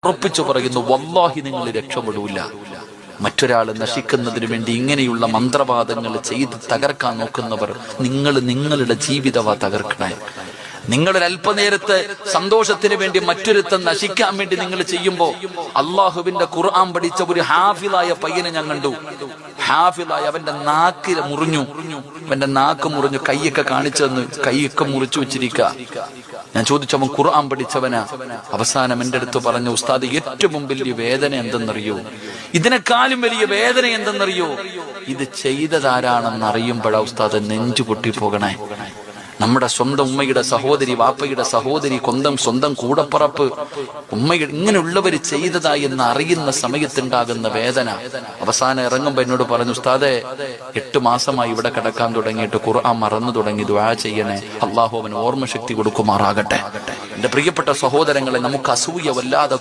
ഉറപ്പിച്ചു പറയുന്നു, വല്ലാഹി നിങ്ങൾ രക്ഷപ്പെടൂല. മറ്റൊരാൾ നശിക്കുന്നതിനു വേണ്ടി ഇങ്ങനെയുള്ള മന്ത്രവാദങ്ങൾ ചെയ്ത് തകർക്കാൻ നോക്കുന്നവർ നിങ്ങളുടെ ജീവിതവാ തകർക്കണേ. നിങ്ങളൊരു അല്പനേരത്തെ സന്തോഷത്തിന് വേണ്ടി മറ്റൊരുത്തൻ നശിക്കാൻ വേണ്ടി നിങ്ങൾ ചെയ്യുമ്പോ, അള്ളാഹുവിന്റെ ഖുർആൻ പഠിച്ച ഒരു ഹാഫിളായ പയ്യനെ ഞാൻ കണ്ടു. ഹാഫിളായ അവന്റെ നാക്ക് മുറിഞ്ഞു, കൈയൊക്കെ കാണിച്ചെന്ന്, കൈയൊക്കെ മുറിച്ചു വെച്ചിരിക്കുക. ഞാൻ ചോദിച്ചു, അവൻ ഖുർആൻ പഠിച്ചവനാ. അവസാനം എന്റെ അടുത്ത് പറഞ്ഞു, ഉസ്താദ് ഏറ്റവും വലിയ വേദന എന്തെന്നറിയോ, ഇതിനെക്കാളും വലിയ വേദന എന്തെന്നറിയോ, ഇത് ചെയ്തതാരാണെന്ന് അറിയുമ്പോഴാ ഉസ്താദ് നെഞ്ചു പൊട്ടിപ്പോകണേ. നമ്മുടെ സ്വന്തം ഉമ്മയുടെ സഹോദരി, വാപ്പയുടെ സഹോദരി, സ്വന്തം കൂടപ്പറപ്പ്, ഉമ്മയുടെ ഇങ്ങനെയുള്ളവർ ചെയ്തതായി എന്ന് അറിയുന്ന സമയത്തുണ്ടാകുന്ന വേദന. അവസാനം ഇറങ്ങുമ്പോ എന്നോട് പറഞ്ഞു, ഉസ്താദെ 8 മാസമായി ഇവിടെ കിടക്കാൻ തുടങ്ങിയിട്ട് ഖുർആൻ മറന്നു തുടങ്ങി, ദുആ ചെയ്യണേ, അള്ളാഹു അവന് ഓർമ്മശക്തി കൊടുക്കുമാറാകട്ടെ. എന്റെ പ്രിയപ്പെട്ട സഹോദരങ്ങളെ, നമുക്ക് അസൂയ വല്ലാതെ